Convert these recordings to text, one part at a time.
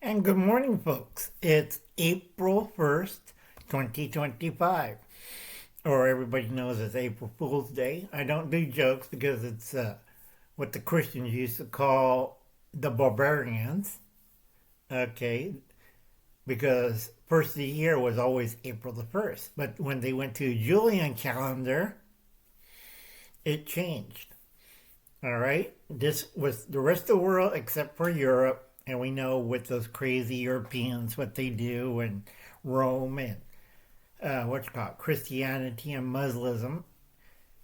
And good morning, folks. It's April 1st, 2025. Or everybody knows it's April Fool's Day. I don't do jokes because it's what the Christians used to call the barbarians. Okay. Because first of the year was always April the 1st. But when they went to Julian calendar, it changed. All right. This was the rest of the world except for Europe. And we know with those crazy Europeans what they do, and Rome and Christianity and Muslim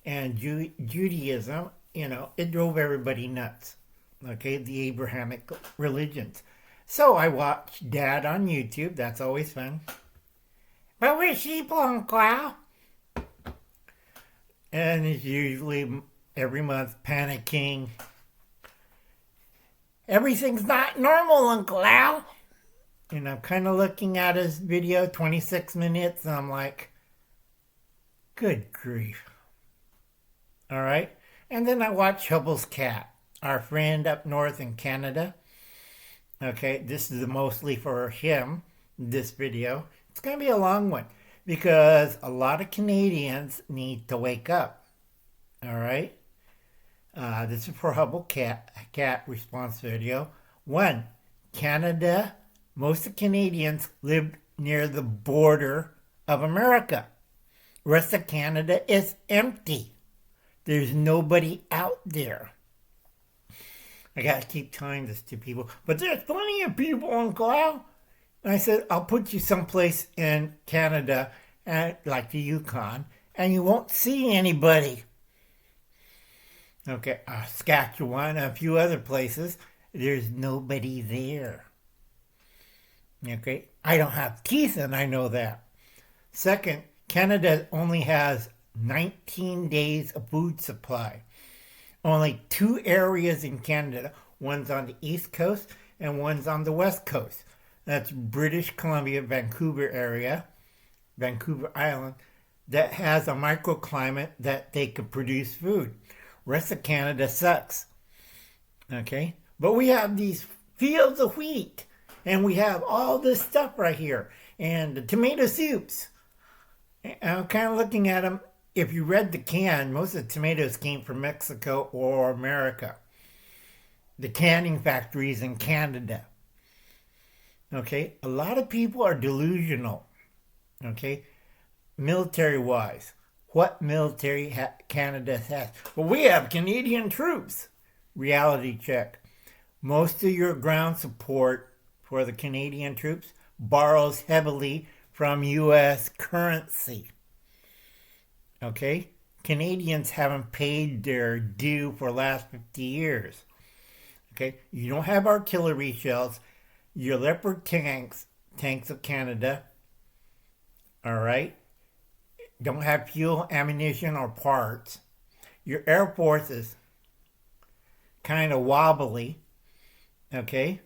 and Judaism, it drove everybody nuts. Okay, the Abrahamic religions. So I watched Dad on YouTube. That's always fun. But we're sheep, Uncle. And it's usually every month panicking. Everything's not normal, Uncle Al. And I'm kind of looking at his video, 26 minutes, and I'm like, good grief. All right. And then I watch Huple's cat, our friend up north in Canada. Okay, this is mostly for him, this video. It's going to be a long one because a lot of Canadians need to wake up. All right. This is for Huple cat response video. 1. Canada, most of Canadians live near the border of America. Rest of Canada is empty. There's nobody out there. I gotta keep telling this to people, but there's plenty of people, Uncle Al. And I said, I'll put you someplace in Canada, like the Yukon, and you won't see anybody. Okay, Saskatchewan, a few other places, there's nobody there. Okay, I don't have teeth and I know that. Second, Canada only has 19 days of food supply. Only 2 areas in Canada, one's on the East Coast and one's on the West Coast. That's British Columbia, Vancouver area, Vancouver Island, that has a microclimate that they could produce food. Rest of Canada sucks. Okay? But we have these fields of wheat. And we have all this stuff right here. And the tomato soups. And I'm kind of looking at them. If you read the can, most of the tomatoes came from Mexico or America. The canning factories in Canada. Okay? A lot of people are delusional. Okay? Military-wise. What military Canada has? Well, we have Canadian troops. Reality check. Most of your ground support for the Canadian troops borrows heavily from U.S. currency. Okay? Canadians haven't paid their due for the last 50 years. Okay? You don't have artillery shells. Your Leopard tanks of Canada. All right? Don't have fuel, ammunition, or parts. Your Air Force is kind of wobbly. Okay?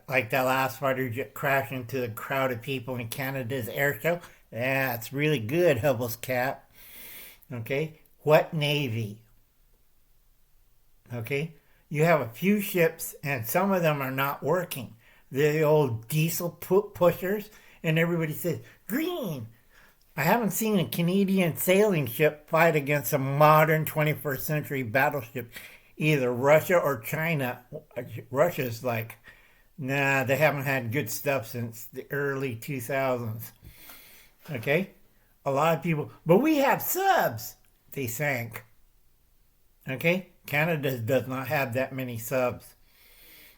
Like that last fighter jet crashed into the crowd of people in Canada's air show. That's really good, Hubble's cat. Okay? What Navy? Okay? You have a few ships, and some of them are not working. They're the old diesel pushers, and everybody says, green. I haven't seen a Canadian sailing ship fight against a modern 21st century battleship, either Russia or China. Russia's like, nah, they haven't had good stuff since the early 2000s. Okay? A lot of people, but we have subs. They sank. Okay? Canada does not have that many subs.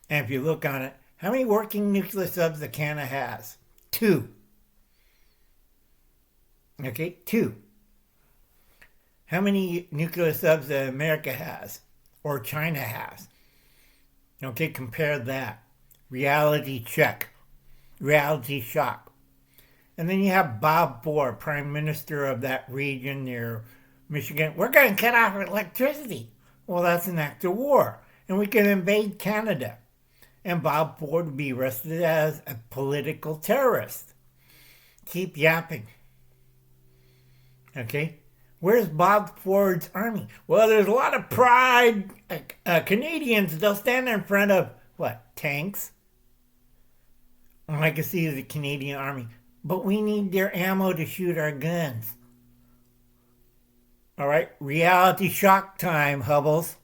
And if you look on it, how many working nuclear subs that Canada has? 2. Okay, 2. How many nuclear subs that America has or China has? Okay, compare that. Reality check. Reality shock. And then you have Bob Ford, Prime Minister of that region near Michigan. We're going to cut off electricity. Well, that's an act of war. And we can invade Canada. And Bob Ford would be arrested as a political terrorist. Keep yapping. Okay? Where's Bob Ford's army? Well, there's a lot of pride. Canadians, they'll stand in front of, what, tanks? I can see the Canadian Army. But we need their ammo to shoot our guns. All right, reality shock time, Hubbles.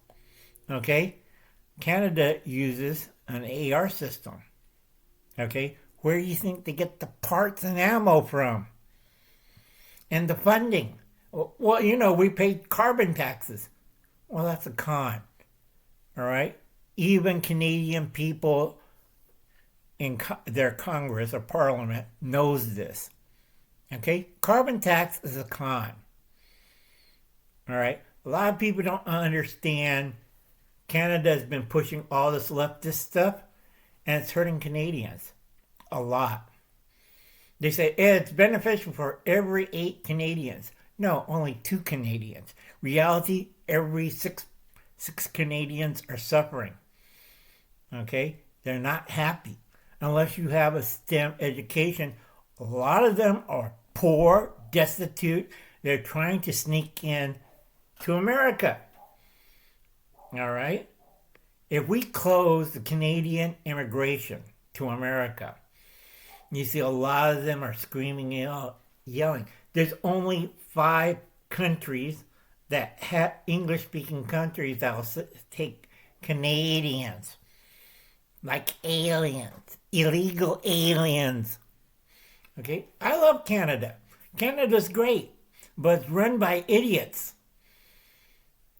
Okay, Canada uses an AR system. Okay, where do you think they get the parts and ammo from? And the funding? Well, we pay carbon taxes. Well, that's a con. All right, even Canadian people in their Congress or Parliament knows this. Okay, carbon tax is a con. All right, a lot of people don't understand Canada has been pushing all this leftist stuff, and it's hurting Canadians a lot. They say it's beneficial for every 8 Canadians. No, only 2 Canadians. Reality, every six Canadians are suffering. Okay? They're not happy. Unless you have a STEM education, a lot of them are poor, destitute. They're trying to sneak in to America. All right? If we close the Canadian immigration to America, you see a lot of them are screaming and yelling. There's only 5 countries that have English-speaking countries that will take Canadians. Like aliens. Illegal aliens. Okay? I love Canada. Canada's great. But it's run by idiots.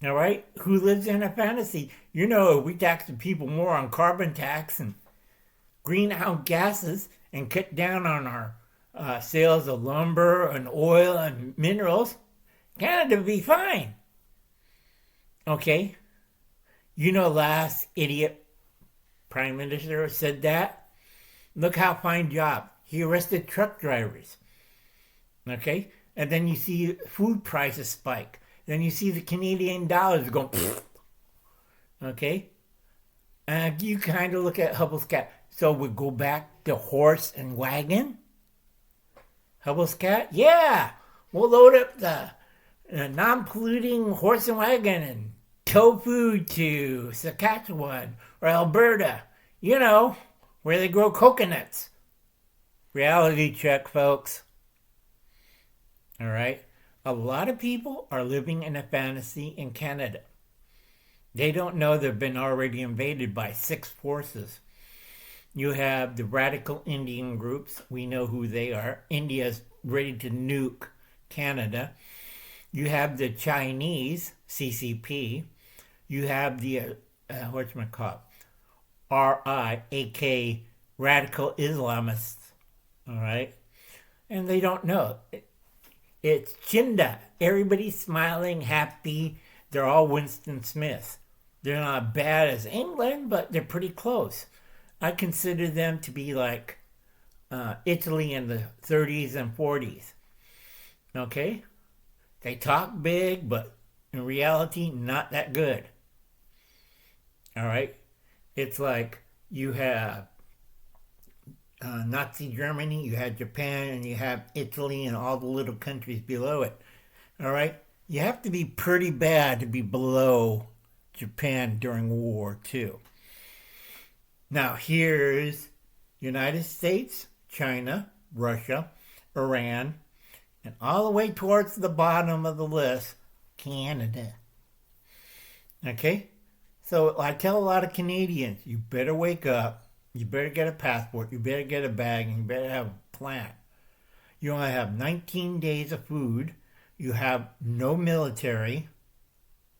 All right? Who lives in a fantasy. We tax the people more on carbon tax and greenhouse gases and cut down on our sales of lumber and oil and minerals, Canada would be fine. Okay? Last idiot prime minister said that. Look how fine job. He arrested truck drivers. Okay? And then you see food prices spike. Then you see the Canadian dollars go. Okay? And you kind of look at Hubble's cat. So we go back to horse and wagon? Hubble's cat? Yeah! We'll load up the non-polluting horse and wagon and tow food to Saskatchewan or Alberta. Where they grow coconuts. Reality check, folks. All right? A lot of people are living in a fantasy in Canada. They don't know they've been already invaded by 6 forces. You have the radical Indian groups. We know who they are. India's ready to nuke Canada. You have the Chinese, CCP. You have the, RI, a.k.a. radical Islamists. All right? And they don't know. It's Chinda. Everybody's smiling, happy. They're all Winston Smith. They're not bad as England, but they're pretty close. I consider them to be like Italy in the 30s and 40s. Okay? They talk big, but in reality, not that good. All right? It's like you have Nazi Germany, you have Japan, and you have Italy and all the little countries below it. All right? You have to be pretty bad to be below Japan during World War II. Now, here's United States, China, Russia, Iran, and all the way towards the bottom of the list, Canada. Okay? So I tell a lot of Canadians, you better wake up, you better get a passport, you better get a bag, and you better have a plan. You only have 19 days of food. You have no military.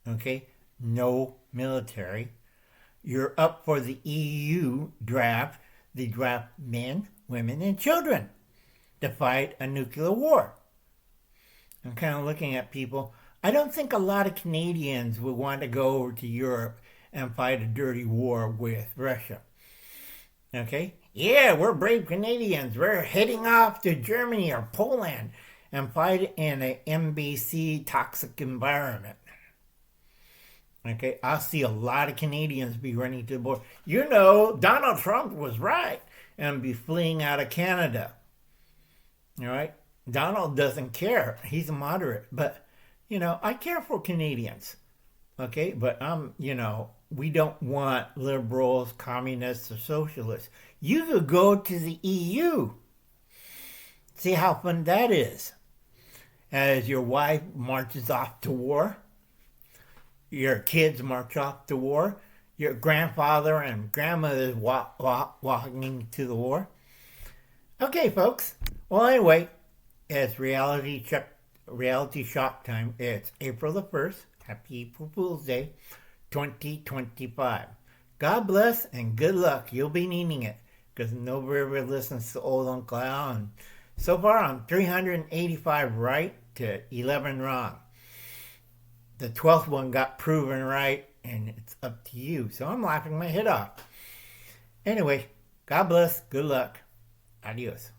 Okay? No military. You're up for the EU draft. They draft men, women, and children to fight a nuclear war. I'm kind of looking at people. I don't think a lot of Canadians would want to go over to Europe and fight a dirty war with Russia. Okay? Yeah, we're brave Canadians. We're heading off to Germany or Poland and fight in an MBC toxic environment. Okay, I see a lot of Canadians be running to the border. Donald Trump was right and be fleeing out of Canada. All right? Donald doesn't care. He's a moderate. But, I care for Canadians. Okay, but we don't want liberals, communists, or socialists. You could go to the EU. See how fun that is. As your wife marches off to war, your kids march off to war, your grandfather and grandmother is walking to the war. Okay, folks. Well, anyway, it's reality shock time. It's April the 1st. Happy April Fool's Day, 2025. God bless and good luck. You'll be needing it because nobody ever listens to old Uncle Al. And so far, I'm 385 right to 11 wrong. The 12th one got proven right, and it's up to you. So I'm laughing my head off. Anyway, God bless. Good luck. Adios.